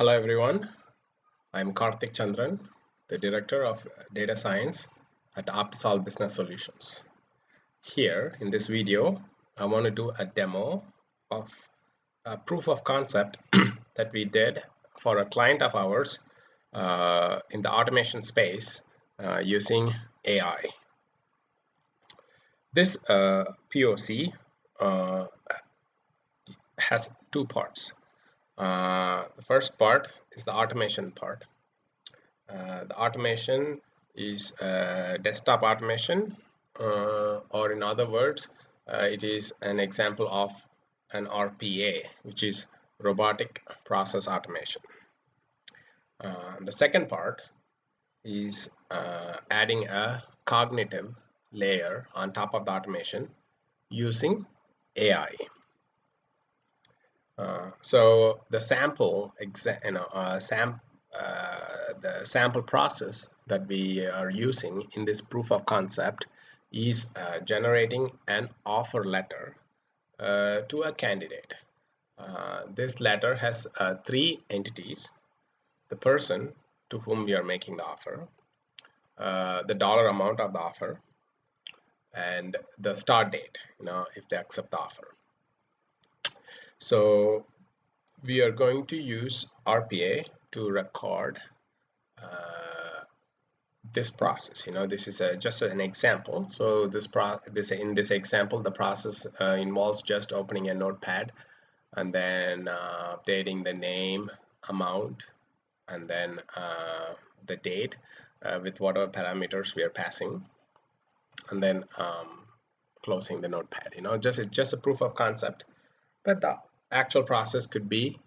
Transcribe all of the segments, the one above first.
Hello everyone, I'm Karthik Chandran, the Director of Data Science at Optisol Business Solutions. Here in this video, I want to do a demo of a proof of concept that we did for a client of ours in the automation space using AI. This POC has two parts. The first part is the automation part. The automation is desktop automation, or in other words, it is an example of an RPA, which is robotic process automation. The second part is adding a cognitive layer on top of the automation using AI. So the sample the sample process that we are using in this proof of concept is generating an offer letter to a candidate. This letter has three entities: the person to whom we are making the offer, the dollar amount of the offer, and the start date, if they accept the offer. So we are going to use RPA to record this process. This is just an example. So in this example, the process involves just opening a notepad and then updating the name, amount, and then the date with whatever parameters we are passing, and then closing the notepad. It's just a proof of concept, but the actual process could be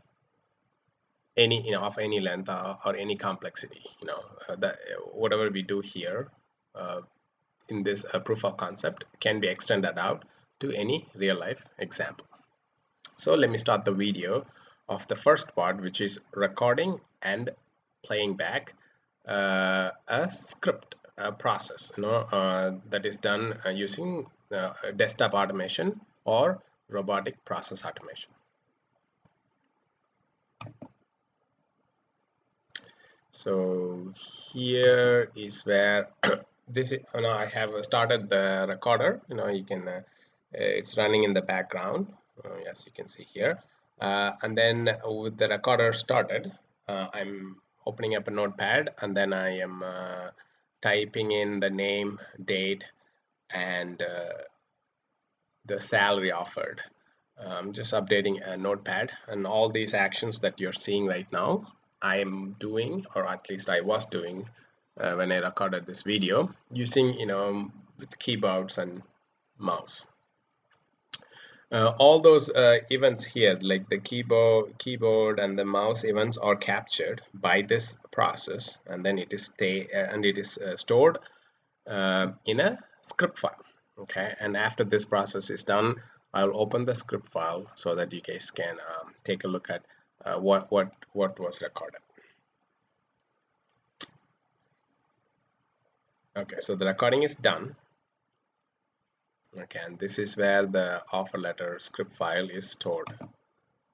any of any length or any complexity. That whatever we do here in this proof of concept can be extended out to any real life example. So let me start the video of the first part, which is recording and playing back a script process that is done using desktop automation or robotic process automation. So here is where I have started the recorder. You can it's running in the background. Yes, you can see here. And then with the recorder started, I'm opening up a notepad, and then I am typing in the name, date, and the salary offered. I'm just updating a notepad, and all these actions that you're seeing right now I am doing, or at least I was doing when I recorded this video, using with keyboards and mouse. All those events here, like the keyboard and the mouse events, are captured by this process, and then it is stored in a script file. Okay, and after this process is done, I'll open the script file so that you guys can take a look at what was recorded. Okay, so the recording is done. Okay, and this is where the offer letter script file is stored.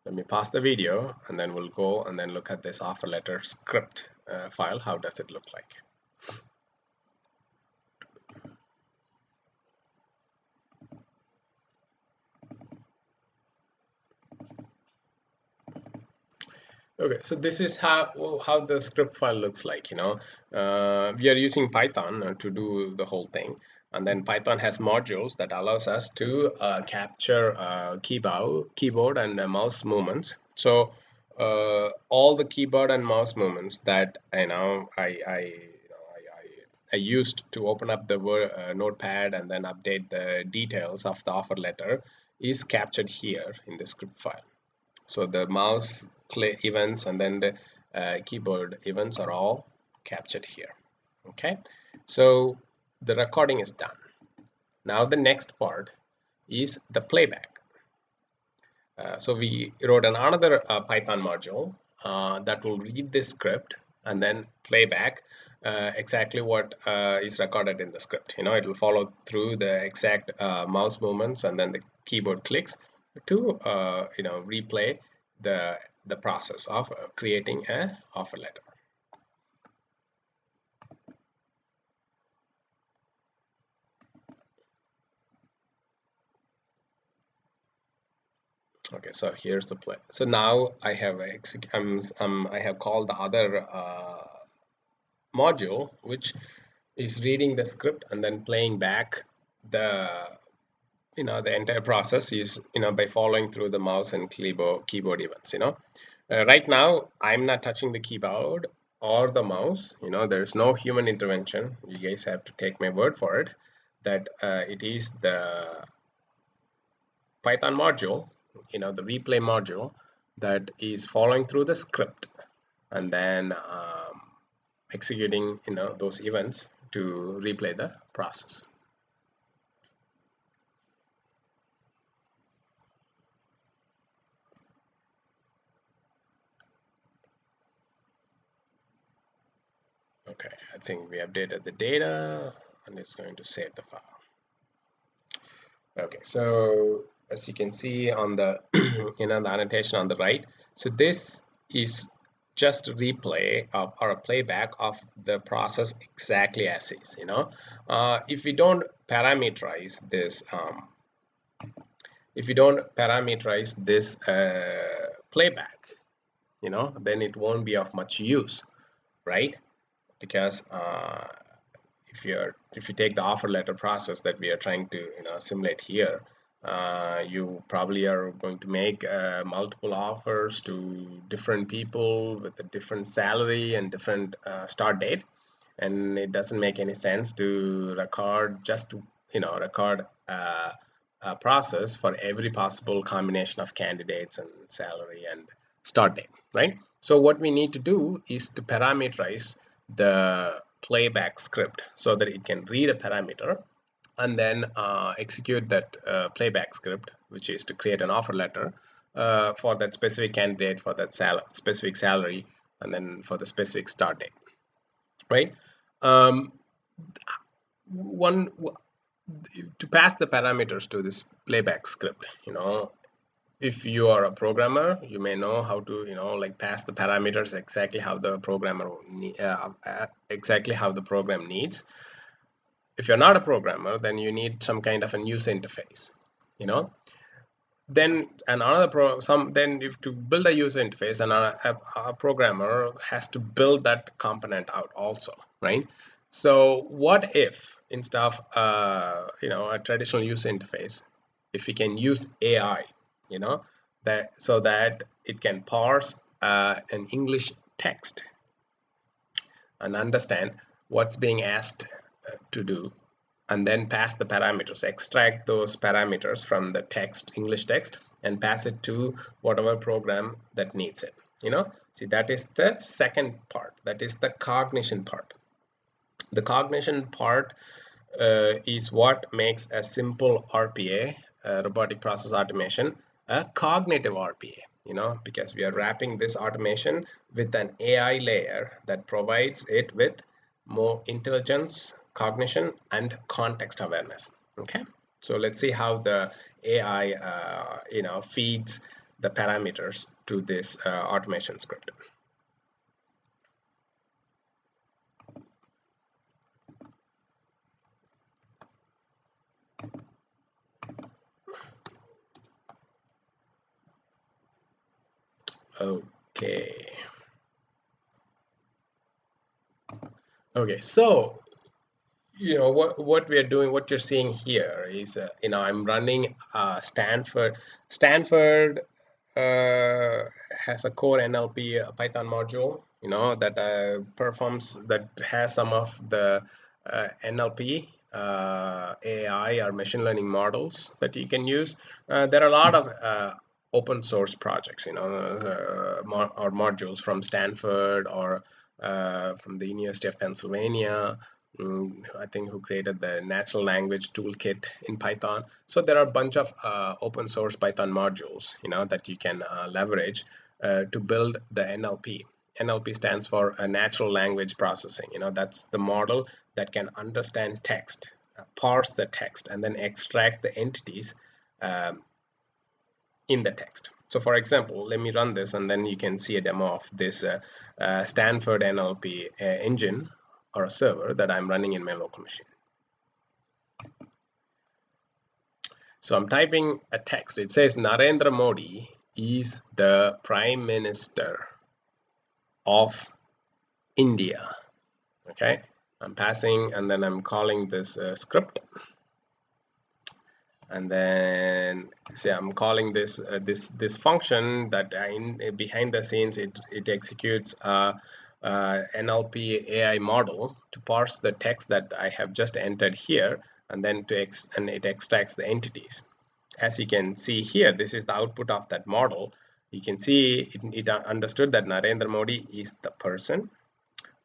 Let me pause the video, and then we'll go and then look at this offer letter script file. How does it look like? Okay, so this is how the script file looks like. We are using Python to do the whole thing, and then Python has modules that allows us to capture keyboard and mouse movements. So all the keyboard and mouse movements that I used to open up the notepad and then update the details of the offer letter is captured here in the script file. So the mouse events and then the keyboard events are all captured here. Okay, so the recording is done. Now the next part is the playback. So we wrote another Python module that will read this script and then play back exactly what is recorded in the script. It will follow through the exact mouse movements and then the keyboard clicks to replay the the process of creating a offer letter. Okay, so here's the play. So now I have I have called the other module, which is reading the script and then playing back the the entire process is by following through the mouse and keyboard events. Right now I'm not touching the keyboard or the mouse. There's no human intervention. You guys have to take my word for it that it is the Python module, the replay module, that is following through the script and then executing those events to replay the process. Okay, I think we updated the data and it's going to save the file. Okay, so as you can see on the the annotation on the right, so this is just a replay of, or a playback of the process exactly as is. If we don't parameterize this playback, then it won't be of much use, right? Because if you take the offer letter process that we are trying to simulate here, you probably are going to make multiple offers to different people with a different salary and different start date, and it doesn't make any sense to record a process for every possible combination of candidates and salary and start date, right? So what we need to do is to parameterize the playback script so that it can read a parameter and then execute that playback script, which is to create an offer letter for that specific candidate, for that specific salary, and then for the specific start date, right? One To pass the parameters to this playback script, if you are a programmer, you may know how to pass the parameters exactly how the program needs. If you're not a programmer, then you need some kind of a user interface. Then if to build a user interface, and a programmer has to build that component out also, right? So what if instead of a traditional user interface, if we can use AI, so that it can parse an English text and understand what's being asked to do, and then pass the parameters, extract those parameters from the English text, and pass it to whatever program that needs it. See, that is the second part, that is the cognition part. The cognition part is what makes a simple RPA, robotic process automation, a cognitive RPA, because we are wrapping this automation with an AI layer that provides it with more intelligence, cognition, and context awareness. Okay, so let's see how the AI feeds the parameters to this automation script. Okay, so what we are doing, what you're seeing here is I'm running Stanford has a core NLP Python module that has some of the NLP AI or machine learning models that you can use. There are a lot of open source projects, or modules from Stanford or from the University of Pennsylvania, I think, who created the natural language toolkit in Python. So there are a bunch of open source Python modules, that you can leverage to build the NLP. NLP stands for natural language processing. That's the model that can understand text, parse the text, and then extract the entities in the text. So for example, let me run this and then you can see a demo of this Stanford NLP engine or a server that I'm running in my local machine. So I'm typing a text. It says Narendra Modi is the Prime Minister of India. Okay, I'm passing and then I'm calling this script, and then say I'm calling this this function that behind the scenes it executes NLP AI model to parse the text that I have just entered here, and then it extracts the entities. As you can see here, this is the output of that model. You can see it understood that Narendra Modi is the person,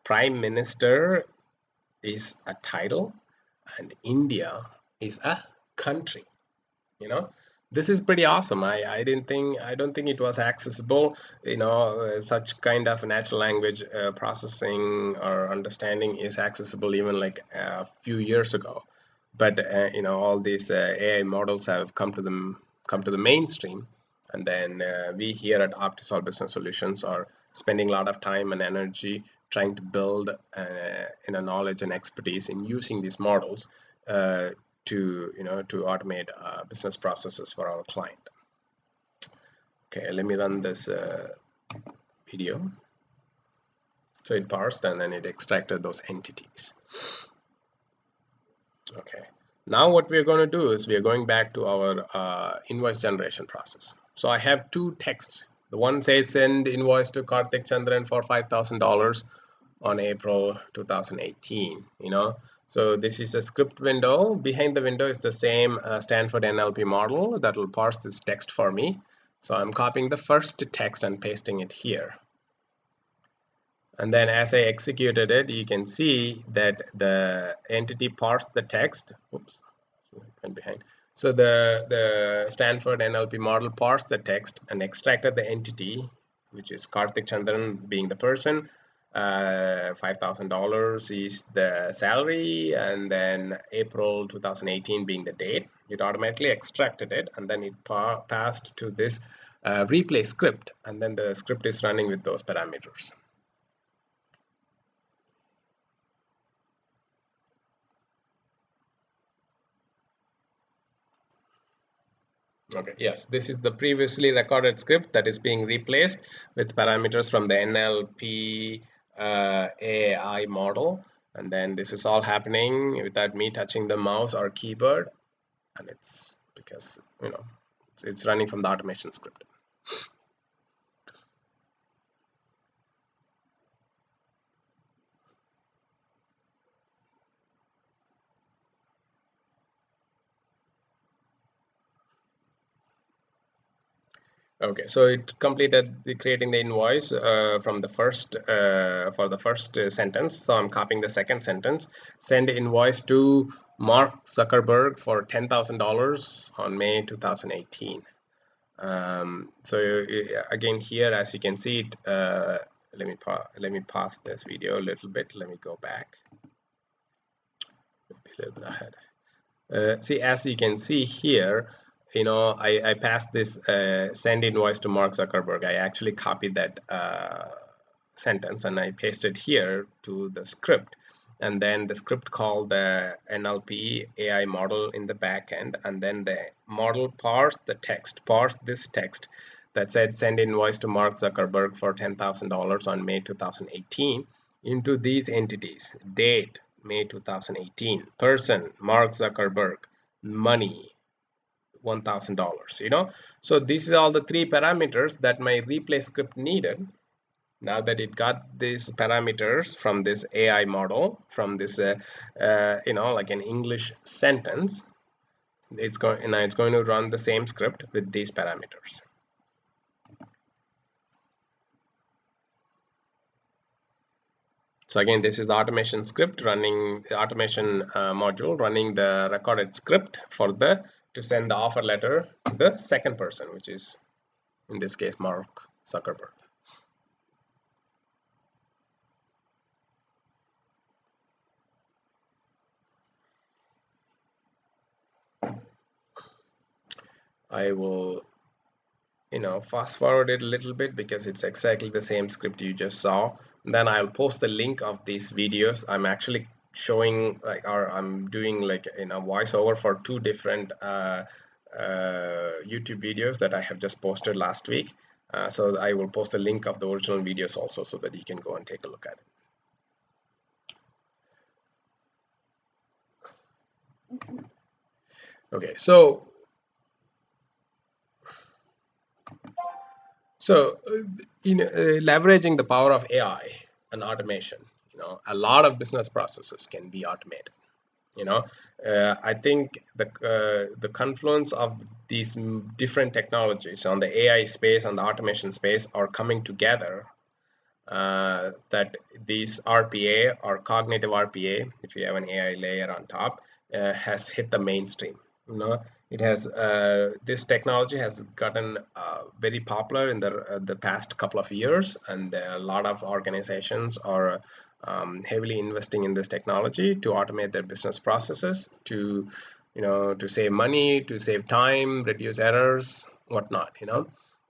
Prime Minister is a title, and India is a country. You know, this is pretty awesome. I don't think it was accessible, such kind of natural language processing or understanding is accessible even like a few years ago. But all these AI models have come to the mainstream, and then we here at Optisolve Business Solutions are spending a lot of time and energy trying to build knowledge and expertise in using these models to automate business processes for our client. Okay, let me run this video. So it parsed and then it extracted those entities. Okay, now what we're going to do is we are going back to our invoice generation process. So I have two texts. The one says send invoice to Karthik Chandran for $5,000 on April 2018. So this is a script window. Behind the window is the same Stanford NLP model that will parse this text for me. So I'm copying the first text and pasting it here. And then as I executed it, you can see that the entity parsed the text. Oops, went behind. So the Stanford NLP model parsed the text and extracted the entity, which is Karthik Chandran being the person. $5,000 is the salary, and then April 2018 being the date. It automatically extracted it, and then it passed to this replay script, and then the script is running with those parameters. Okay, yes, this is the previously recorded script that is being replaced with parameters from the NLP AI model, and then this is all happening without me touching the mouse or keyboard, and it's because it's running from the automation script. Okay, so it completed creating the invoice from the first for the first sentence. So I'm copying the second sentence. Send invoice to Mark Zuckerberg for $10,000 on May 2018. So again here, as you can see it, let me pause this video a little bit. Let me go back a little bit ahead. See, as you can see here, I passed this send invoice to Mark Zuckerberg. I actually copied that sentence and I pasted here to the script, and then the script called the NLP AI model in the back end, and then the model parsed this text that said send invoice to Mark Zuckerberg for $10,000 on May 2018 into these entities: date May 2018, person Mark Zuckerberg, money $1,000. So these are all the three parameters that my replay script needed. Now that it got these parameters from this AI model, from this like an English sentence, it's going to run the same script with these parameters. So again, this is the automation script running the automation module running the recorded script to send the offer letter to the second person, which is in this case Mark Zuckerberg. I will fast forward it a little bit because it's exactly the same script you just saw. Then I'll post the link of these videos. I'm actually showing like, or I'm doing like voiceover for two different YouTube videos that I have just posted last week. So I will post a link of the original videos also so that you can go and take a look at it. Okay, so leveraging the power of AI and automation, a lot of business processes can be automated. I think the confluence of these different technologies on the AI space and the automation space are coming together, that these RPA or cognitive RPA, if you have an AI layer on top, has hit the mainstream. It has this technology has gotten very popular in the past couple of years, and a lot of organizations are heavily investing in this technology to automate their business processes, to save money, to save time, reduce errors, whatnot.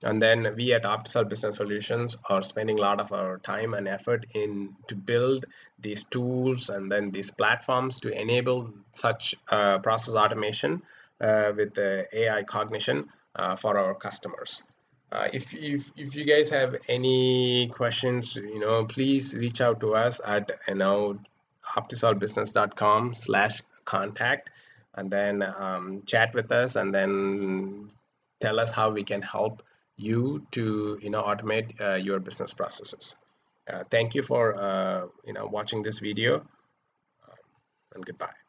And then we at Optisol Business Solutions are spending a lot of our time and effort in to build these tools and then these platforms to enable such process automation with the AI cognition for our customers. If you guys have any questions, please reach out to us at optisolbusiness.com/contact, and then chat with us, and then tell us how we can help you to automate your business processes. Thank you for watching this video, and goodbye.